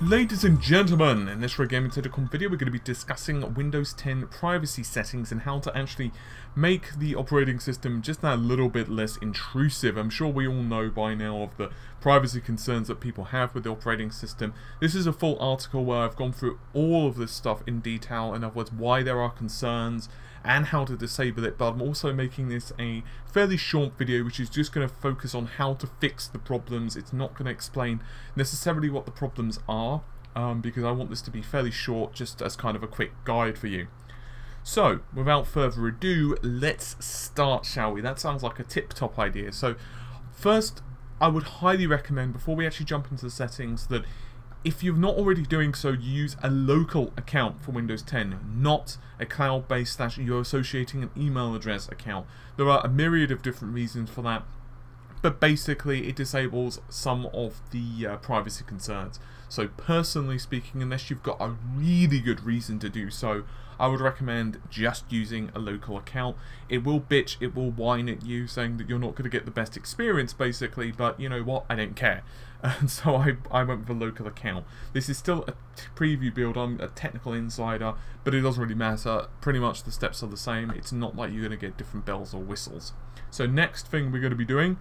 Ladies and gentlemen, in this Gaming Telecom video we're going to be discussing Windows 10 privacy settings and how to actually make the operating system just that little bit less intrusive. I'm sure we all know by now of the privacy concerns that people have with the operating system. This is a full article where I've gone through all of this stuff in detail, in other words why there are concerns and how to disable it, but I'm also making this a fairly short video which is just going to focus on how to fix the problems. It's not going to explain necessarily what the problems are, because I want this to be fairly short, just as kind of a quick guide for you. So, without further ado, let's start, shall we? That sounds like a tip-top idea. So, first, I would highly recommend, before we actually jump into the settings, that if you're not already doing so, you use a local account for Windows 10, not a cloud-based / you're associating an email address account. There are a myriad of different reasons for that, but basically it disables some of the privacy concerns. So personally speaking, unless you've got a really good reason to do so, I would recommend just using a local account. It will bitch, it will whine at you, saying that you're not going to get the best experience basically, but you know what, I don't care. And so I went with a local account. This is still a preview build, I'm a technical insider, but it doesn't really matter. Pretty much the steps are the same. It's not like you're going to get different bells or whistles. So next thing we're going to be doing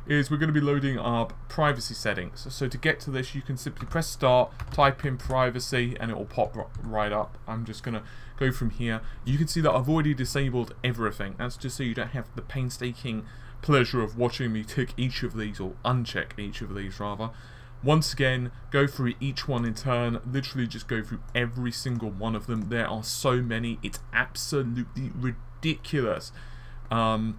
is we're going to be loading up privacy settings. So to get to this, you can simply press start, type in privacy, and it will pop right up. I'm just going to go from here. You can see that I've already disabled everything. That's just so you don't have the painstaking pleasure of watching me tick each of these, or uncheck each of these rather. Once again, go through each one in turn, literally just go through every single one of them. There are so many, it's absolutely ridiculous. And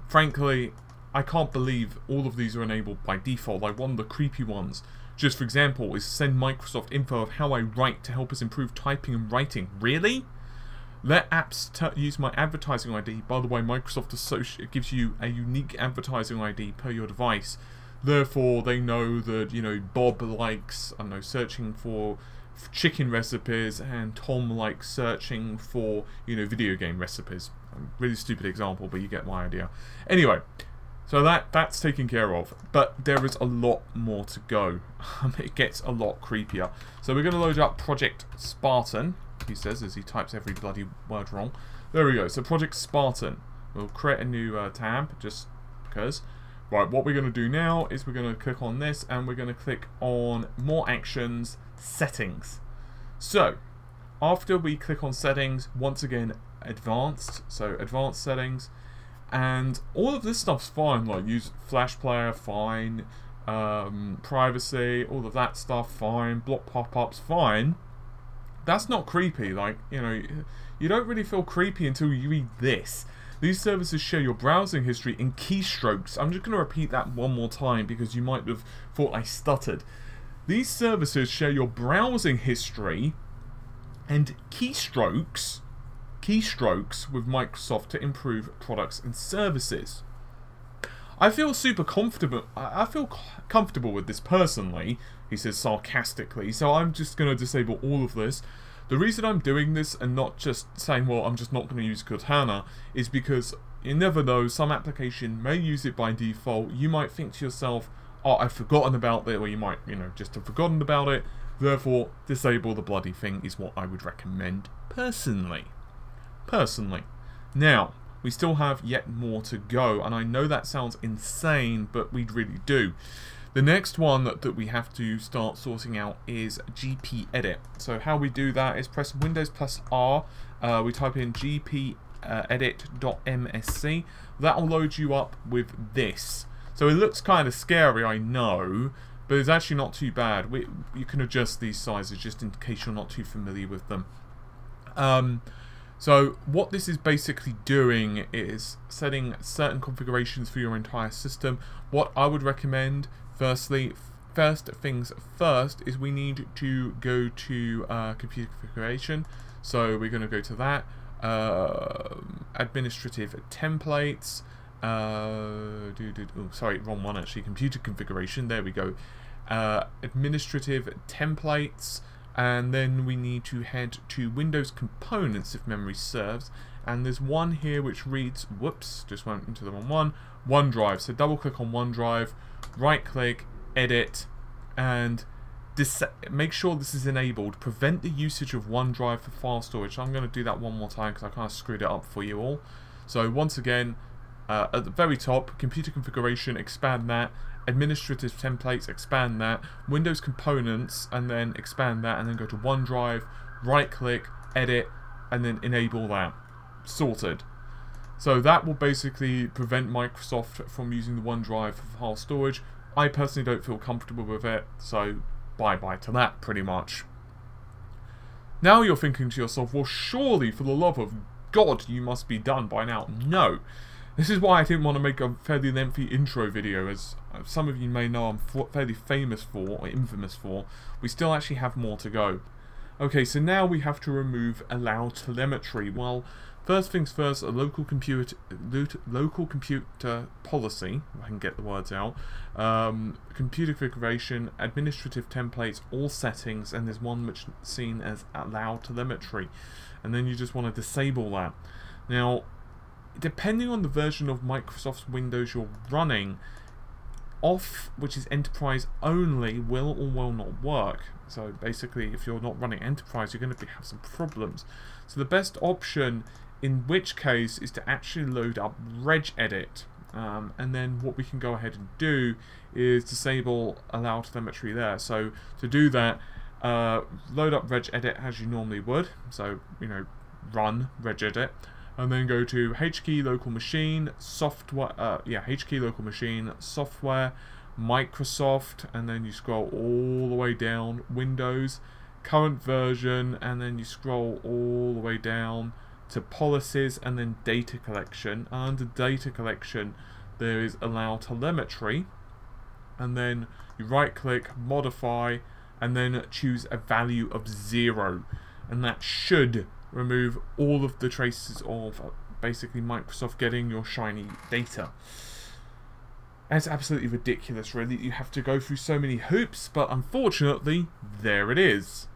frankly, I can't believe all of these are enabled by default. Like one of the creepy ones, just for example, is send Microsoft info of how I write to help us improve typing and writing. Really? Let apps use my advertising ID. By the way, Microsoft gives you a unique advertising ID per your device. Therefore, they know that, you know, Bob likes, I don't know, searching for chicken recipes, and Tom likes searching for, you know, video game recipes. Really stupid example, but you get my idea. Anyway, so that's taken care of, but there is a lot more to go. It gets a lot creepier. So we're going to load up Project Spartan, he says as he types every bloody word wrong. There we go, so Project Spartan. We'll create a new tab, just because. Right, what we're going to do now is we're going to click on this, and we're going to click on More Actions, Settings. So, after we click on Settings, once again, Advanced, so Advanced Settings. And all of this stuff's fine, like use Flash Player, fine, privacy, all of that stuff, fine, block pop-ups, fine. That's not creepy, like, you know, you don't really feel creepy until you read this. These services share your browsing history in keystrokes. I'm just going to repeat that one more time because you might have thought I stuttered. These services share your browsing history and keystrokes with Microsoft to improve products and services. I feel super comfortable. I feel comfortable with this personally, he says sarcastically, so I'm just going to disable all of this. The reason I'm doing this and not just saying, well, I'm just not going to use Cortana, is because you never know, some application may use it by default. You might think to yourself, oh, I've forgotten about it, or you might, you know, just have forgotten about it. Therefore, disable the bloody thing is what I would recommend personally. Now, we still have yet more to go, and I know that sounds insane, but we really do. The next one that we have to start sorting out is GP Edit. So how we do that is press Windows plus R, we type in gp edit.msc. That will load you up with this. So it looks kind of scary, I know, but it's actually not too bad. You can adjust these sizes just in case you're not too familiar with them. So what this is basically doing is setting certain configurations for your entire system. What I would recommend, first things first, is we need to go to computer configuration. So we're going to go to that. Administrative templates. Oh, sorry, wrong one actually. Computer configuration. There we go. Administrative templates. And then we need to head to Windows Components if memory serves, and there's one here which reads, whoops, just went into the wrong one, OneDrive. So double click on OneDrive, right click, edit, and make sure this is enabled. Prevent the usage of OneDrive for file storage. So I'm going to do that one more time because I kind of screwed it up for you all. So once again, at the very top, computer configuration, expand that. Administrative templates, expand that. Windows components, and then expand that, and then go to OneDrive, right click, edit, and then enable that. Sorted. So that will basically prevent Microsoft from using the OneDrive for file storage. I personally don't feel comfortable with it, so bye-bye to that, pretty much. Now you're thinking to yourself, well, surely, for the love of God, you must be done by now. No. This is why I didn't want to make a fairly lengthy intro video, as some of you may know I'm fairly famous for, or infamous for. We still actually have more to go. Okay, so now we have to remove allow telemetry. Well, first things first, a local computer policy, if I can get the words out, computer configuration, administrative templates, all settings, and there's one which is seen as allow telemetry. And then you just want to disable that. Now, depending on the version of Microsoft's Windows you're running, off, which is enterprise only, will or will not work. So basically, if you're not running enterprise, you're going to have some problems. So the best option, in which case, is to actually load up regedit. And then what we can go ahead and do is disable allow telemetry there. So to do that, load up regedit as you normally would. So, you know, run regedit. And then go to HKey local machine, software, HKey local machine, software, Microsoft, and then you scroll all the way down, Windows, current version, and then you scroll all the way down to policies, and then data collection. And under data collection, there is allow telemetry, and then you right click, modify, and then choose a value of 0, and that should remove all of the traces of basically Microsoft getting your shiny data. And it's absolutely ridiculous, really. You have to go through so many hoops, but unfortunately, there it is.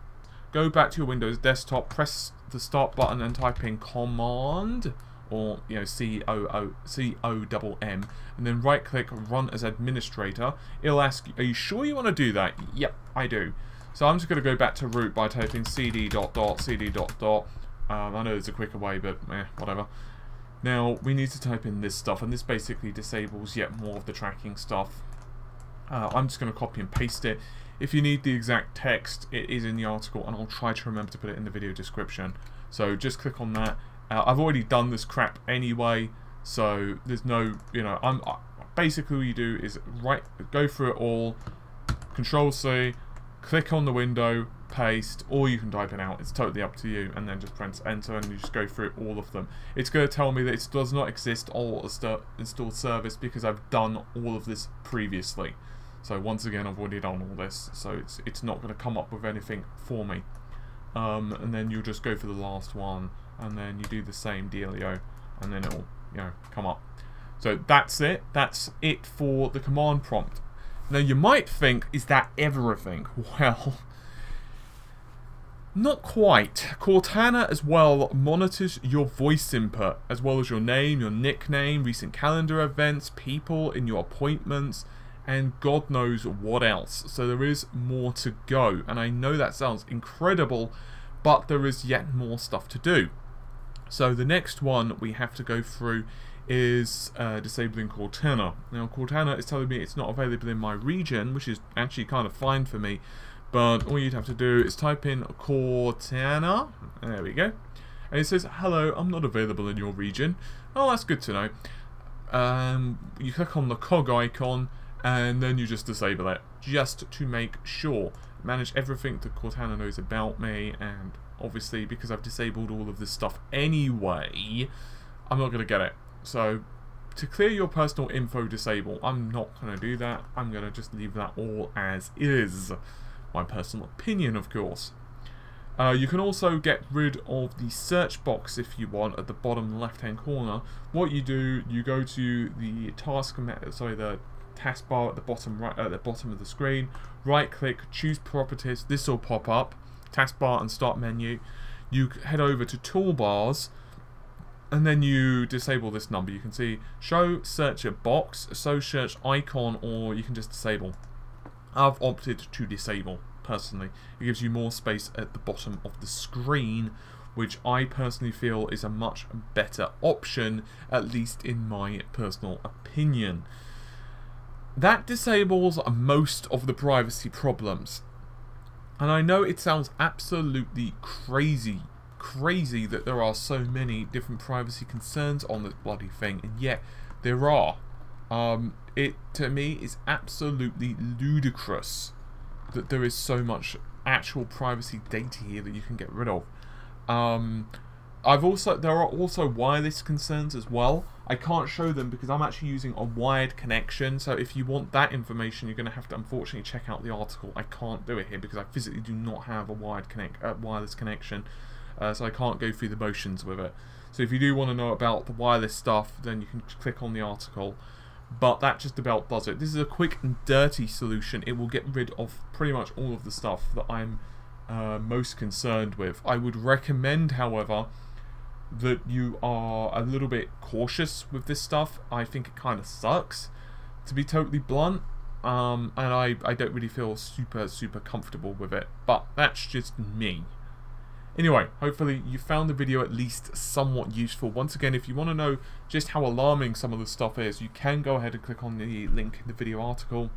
Go back to your Windows desktop, press the start button and type in command, or you know, C-O-M, and then right click run as administrator. It'll ask you, are you sure you want to do that? Yep, I do. So I'm just going to go back to root by typing cd ... cd ... I know there's a quicker way, but whatever. Now, we need to type in this stuff, and this basically disables yet more of the tracking stuff. I'm just going to copy and paste it. If you need the exact text, it is in the article, and I'll try to remember to put it in the video description. So just click on that. I've already done this crap anyway, so there's no, you know, basically what you do is go through it all, Control-C, click on the window, paste, or you can type it out. It's totally up to you, and then just press enter, and you just go through all of them. It's going to tell me that it does not exist or installed service because I've done all of this previously. So once again, I've already done all this, so it's not going to come up with anything for me. And then you'll just go for the last one, and then you do the same dealio, and then it'll, you know, come up. So that's it. That's it for the command prompt. Now you might think, is that everything? Well, not quite. Cortana as well monitors your voice input, as well as your name, your nickname, recent calendar events, people in your appointments, and God knows what else. So there is more to go, and I know that sounds incredible, but there is yet more stuff to do. So the next one we have to go through is disabling Cortana. Now Cortana is telling me it's not available in my region, which is actually kind of fine for me, but all you'd have to do is type in Cortana, there we go, and it says, hello, I'm not available in your region. Oh, that's good to know. You click on the cog icon, and then you just disable it, just to make sure. Manage everything that Cortana knows about me, and obviously because I've disabled all of this stuff anyway, I'm not going to get it. So, to clear your personal info disable, I'm not going to do that. I'm going to just leave that all as is. My personal opinion, of course. You can also get rid of the search box if you want at the bottom left-hand corner. What you do, you go to the the taskbar at the bottom right, at the bottom of the screen. Right-click, choose properties. This will pop up. Taskbar and start menu. You head over to toolbars. And then you disable this number. You can see show search box, show search icon, or you can just disable. I've opted to disable. personally. It gives you more space at the bottom of the screen, which I personally feel is a much better option, at least in my personal opinion. That disables most of the privacy problems. And I know it sounds absolutely crazy that there are so many different privacy concerns on this bloody thing, and yet there are. It, to me, is absolutely ludicrous that there is so much actual privacy data here that you can get rid of. There are also wireless concerns as well. I can't show them because I'm actually using a wired connection, so if you want that information, you're going to have to unfortunately check out the article. I can't do it here because I physically do not have a wireless connection, so I can't go through the motions with it. So if you do want to know about the wireless stuff, then you can click on the article. But that just about does it. This is a quick and dirty solution. It will get rid of pretty much all of the stuff that I'm most concerned with. I would recommend, however, that you are a little bit cautious with this stuff. I think it kind of sucks, to be totally blunt, and I don't really feel super comfortable with it, but that's just me. Anyway, hopefully you found the video at least somewhat useful. Once again, if you want to know just how alarming some of the stuff is, you can go ahead and click on the link in the video article.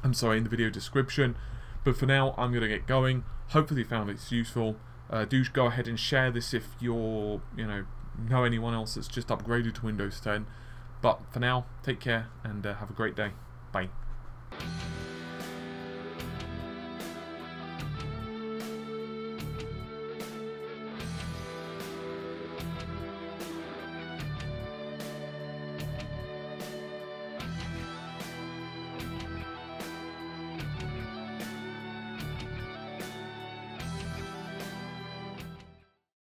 I'm sorry, in the video description. But for now, I'm going to get going. Hopefully you found it useful. Do go ahead and share this if you're, know anyone else that's just upgraded to Windows 10. But for now, take care and have a great day. Bye.